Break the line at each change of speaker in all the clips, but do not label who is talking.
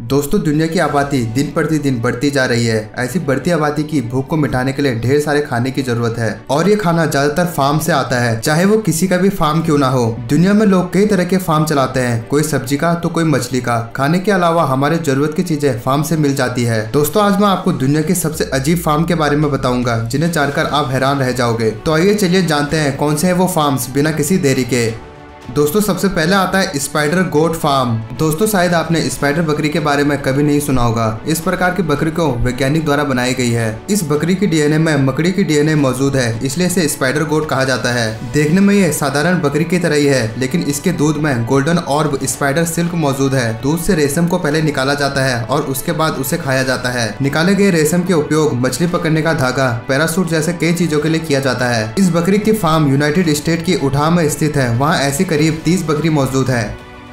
दोस्तों, दुनिया की आबादी दिन प्रतिदिन बढ़ती जा रही है। ऐसी बढ़ती आबादी की भूख को मिटाने के लिए ढेर सारे खाने की जरूरत है और ये खाना ज्यादातर फार्म से आता है, चाहे वो किसी का भी फार्म क्यों ना हो। दुनिया में लोग कई तरह के फार्म चलाते हैं, कोई सब्जी का तो कोई मछली का। खाने के अलावा हमारे जरूरत की चीजें फार्म से मिल जाती है। दोस्तों, आज मैं आपको दुनिया के सबसे अजीब फार्म के बारे में बताऊंगा, जिन्हें जानकर आप हैरान रह जाओगे। तो आइए चलिए जानते हैं कौन से है वो फार्म्स बिना किसी देरी के। दोस्तों, सबसे पहले आता है स्पाइडर गोट फार्म। दोस्तों, शायद आपने स्पाइडर बकरी के बारे में कभी नहीं सुना होगा। इस प्रकार की बकरी को वैज्ञानिक द्वारा बनाई गई है। इस बकरी की डीएनए में मकड़ी की डीएनए मौजूद है, इसलिए इसे स्पाइडर गोट कहा जाता है। देखने में ये साधारण बकरी की तरह ही है, लेकिन इसके दूध में गोल्डन ऑर्ब स्पाइडर सिल्क मौजूद है। दूध से रेशम को पहले निकाला जाता है और उसके बाद उसे खाया जाता है। निकाले गए रेशम के उपयोग मछली पकड़ने का धागा, पैरासूट जैसे कई चीजों के लिए किया जाता है। इस बकरी की फार्म यूनाइटेड स्टेट की उठाह में स्थित है। वहाँ ऐसी करीब 30 बकरी मौजूद है।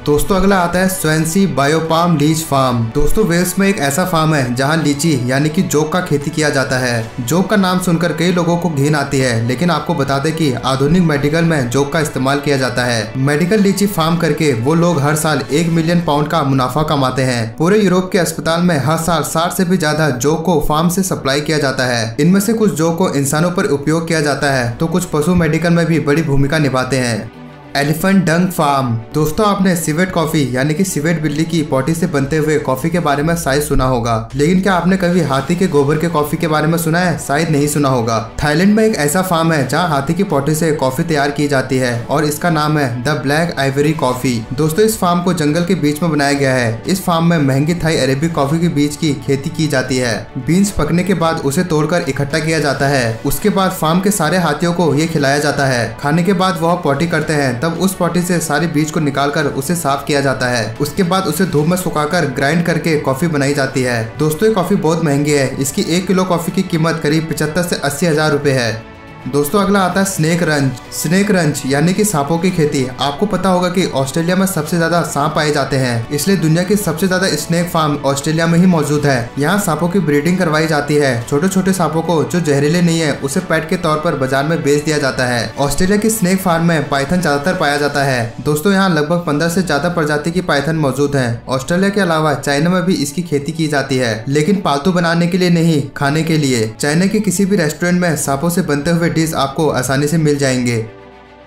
दोस्तों, अगला आता है स्वैनसी बायोपाम लीच फार्म। दोस्तों, वेल्स में एक ऐसा फार्म है जहां लीची यानी कि जोक का खेती किया जाता है। जोक का नाम सुनकर कई लोगों को घिन आती है, लेकिन आपको बता दें कि आधुनिक मेडिकल में जोक का इस्तेमाल किया जाता है। मेडिकल लीची फार्म करके वो लोग हर साल 1 मिलियन पाउंड का मुनाफा कमाते हैं। पूरे यूरोप के अस्पताल में हर साल 60 से भी ज्यादा जोक को फार्म से सप्लाई किया जाता है। इनमें से कुछ जोक को इंसानों पर उपयोग किया जाता है, तो कुछ पशु मेडिकल में भी बड़ी भूमिका निभाते हैं। एलिफेंट डंग फार्म। दोस्तों, आपने सिवेट कॉफी यानी कि सिवेट बिल्ली की पॉटी से बनते हुए कॉफी के बारे में शायद सुना होगा, लेकिन क्या आपने कभी हाथी के गोबर के कॉफी के बारे में सुना है? शायद नहीं सुना होगा। थाईलैंड में एक ऐसा फार्म है जहां हाथी की पॉटी से कॉफी तैयार की जाती है और इसका नाम है द ब्लैक आइवरी कॉफी। दोस्तों, इस फार्म को जंगल के बीच में बनाया गया है। इस फार्म में महंगी थाई अरेबिक कॉफी के बीज की खेती की जाती है। बीन्स पकने के बाद उसे तोड़कर इकट्ठा किया जाता है। उसके बाद फार्म के सारे हाथियों को ये खिलाया जाता है। खाने के बाद वह पॉटी करते हैं, तब उस पॉटी से सारे बीज को निकालकर उसे साफ किया जाता है। उसके बाद उसे धूप में सुखाकर ग्राइंड करके कॉफी बनाई जाती है। दोस्तों, ये कॉफी बहुत महंगी है। इसकी 1 किलो कॉफी की कीमत करीब 75 से 80 हजार रुपए है। दोस्तों, अगला आता है स्नेक रंच। स्नेक रंच यानी कि सांपों की खेती। आपको पता होगा कि ऑस्ट्रेलिया में सबसे ज्यादा सांप पाए जाते हैं, इसलिए दुनिया की सबसे ज्यादा स्नेक फार्म ऑस्ट्रेलिया में ही मौजूद है। यहाँ सांपों की ब्रीडिंग करवाई जाती है। छोटे छोटे सांपों को जो जहरीले नहीं है उसे पेट के तौर पर बाजार में बेच दिया जाता है। ऑस्ट्रेलिया की स्नेक फार्म में पाइथन ज्यादातर पाया जाता है। दोस्तों, यहाँ लगभग 15 से ज्यादा प्रजाति की पाइथन मौजूद है। ऑस्ट्रेलिया के अलावा चाइना में भी इसकी खेती की जाती है, लेकिन पालतू बनाने के लिए नहीं, खाने के लिए। चाइना के किसी भी रेस्टोरेंट में सांपों से बनते हुए डिश आपको आसानी से मिल जाएंगे।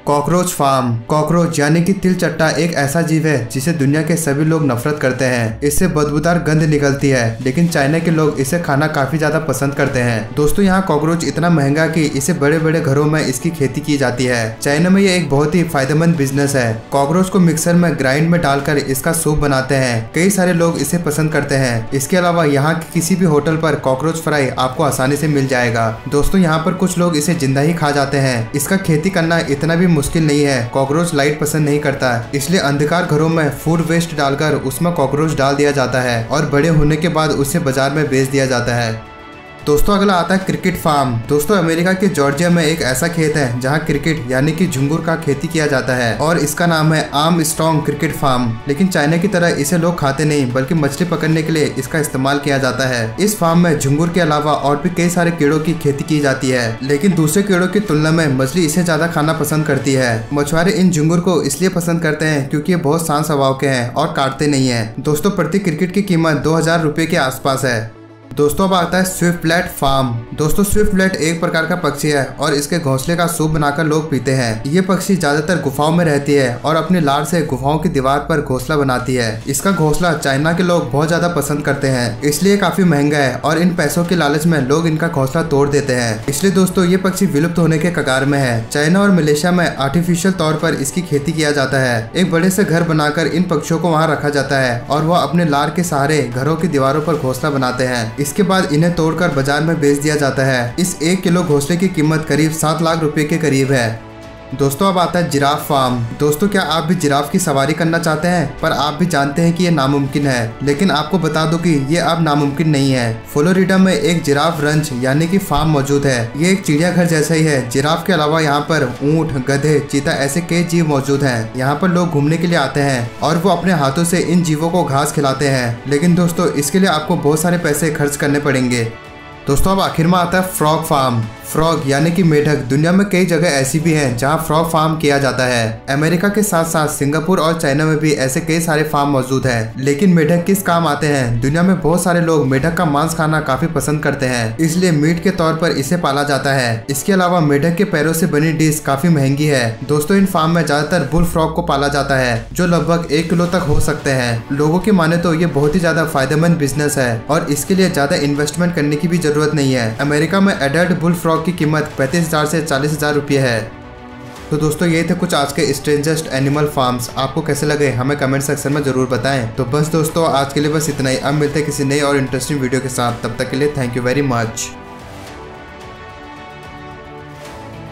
Cockroach farm. कॉकरोच यानी कि तिलचट्टा एक ऐसा जीव है जिसे दुनिया के सभी लोग नफरत करते हैं। इससे बदबूदार गंध निकलती है, लेकिन चाइना के लोग इसे खाना काफी ज्यादा पसंद करते हैं। दोस्तों, यहाँ कॉकरोच इतना महंगा कि इसे बड़े बड़े घरों में इसकी खेती की जाती है। चाइना में ये एक बहुत ही फायदेमंद बिजनेस है। कॉकरोच को मिक्सर में ग्राइंड में डालकर इसका सूप बनाते हैं। कई सारे लोग इसे पसंद करते हैं। इसके अलावा यहाँ के किसी भी होटल पर कॉकरोच फ्राई आपको आसानी से मिल जाएगा। दोस्तों, यहाँ पर कुछ लोग इसे जिंदा ही खा जाते हैं। इसका खेती करना इतना भी मुश्किल नहीं है। कॉकरोच लाइट पसंद नहीं करता, इसलिए अंधकार घरों में फूड वेस्ट डालकर उसमें कॉकरोच डाल दिया जाता है और बड़े होने के बाद उसे बाजार में बेच दिया जाता है। दोस्तों, अगला आता है क्रिकेट फार्म। दोस्तों, अमेरिका के जॉर्जिया में एक ऐसा खेत है जहां क्रिकेट यानी कि झिंगुर का खेती किया जाता है और इसका नाम है आर्मस्ट्रॉन्ग क्रिकेट फार्म। लेकिन चाइना की तरह इसे लोग खाते नहीं, बल्कि मछली पकड़ने के लिए इसका इस्तेमाल किया जाता है। इस फार्म में झिंगुर के अलावा और भी कई सारे कीड़ों की खेती की जाती है, लेकिन दूसरे कीड़ों की तुलना में मछली इसे ज्यादा खाना पसंद करती है। मछुआरे इन झिंगुर को इसलिए पसंद करते हैं क्योंकि ये बहुत शांत स्वभाव के हैं और काटते नहीं है। दोस्तों, प्रति क्रिकेट की कीमत 2000 रुपए के आसपास है। दोस्तों, अब आता है स्विफ्टब्लैट फार्म। दोस्तों, स्विफ्टब्लैट एक प्रकार का पक्षी है और इसके घोंसले का सूप बनाकर लोग पीते हैं। ये पक्षी ज्यादातर गुफाओं में रहती है और अपने लार से गुफाओं की दीवार पर घोंसला बनाती है। इसका घोंसला चाइना के लोग बहुत ज्यादा पसंद करते हैं, इसलिए काफी महंगा है और इन पैसों के लालच में लोग इनका घोंसला तोड़ देते हैं। इसलिए दोस्तों, ये पक्षी विलुप्त होने के कगार में है। चाइना और मलेशिया में आर्टिफिशियल तौर पर इसकी खेती किया जाता है। एक बड़े से घर बनाकर इन पक्षियों को वहाँ रखा जाता है और वह अपने लार के सहारे घरों की दीवारों पर घोंसला बनाते हैं। इसके बाद इन्हें तोड़कर बाजार में बेच दिया जाता है। इस 1 किलो घोंसले की कीमत करीब 7 लाख रुपए के करीब है। दोस्तों, अब आता है जिराफ फार्म। दोस्तों, क्या आप भी जिराफ की सवारी करना चाहते हैं? पर आप भी जानते हैं कि ये नामुमकिन है, लेकिन आपको बता दूं कि ये अब नामुमकिन नहीं है। फ्लोरिडा में एक जिराफ रंच यानी कि फार्म मौजूद है। ये एक चिड़ियाघर जैसा ही है। जिराफ के अलावा यहाँ पर ऊंट, गधे, चीता ऐसे कई जीव मौजूद हैं। यहाँ पर लोग घूमने के लिए आते हैं और वो अपने हाथों से इन जीवों को घास खिलाते हैं, लेकिन दोस्तों, इसके लिए आपको बहुत सारे पैसे खर्च करने पड़ेंगे। दोस्तों, अब आखिर में आता है फ्रॉग फार्म। फ्रॉग यानी कि मेढक दुनिया में कई जगह ऐसी भी हैं जहां फ्रॉग फार्म किया जाता है। अमेरिका के साथ साथ सिंगापुर और चाइना में भी ऐसे कई सारे फार्म मौजूद हैं। लेकिन मेढक किस काम आते हैं? दुनिया में बहुत सारे लोग मेढक का मांस खाना काफी पसंद करते हैं, इसलिए मीट के तौर पर इसे पाला जाता है। इसके अलावा मेढक के पैरों से बनी डिश काफी महंगी है। दोस्तों, इन फार्म में ज्यादातर बुल फ्रॉग को पाला जाता है जो लगभग 1 किलो तक हो सकते हैं। लोगों की माने तो ये बहुत ही ज्यादा फायदेमंद बिजनेस है और इसके लिए ज्यादा इन्वेस्टमेंट करने की भी जरूरत नहीं है। अमेरिका में एडल्ट बुल फ्रॉग की कीमत 35,000 से 40,000 रुपये है। तो दोस्तों, ये थे कुछ आज के स्ट्रेंजेस्ट एनिमल फार्म्स। आपको कैसे लगे हमें कमेंट सेक्शन में जरूर बताएं। तो बस दोस्तों, आज के लिए बस इतना ही। अब मिलते हैं किसी नई और इंटरेस्टिंग वीडियो के साथ। तब तक के लिए थैंक यू वेरी मच।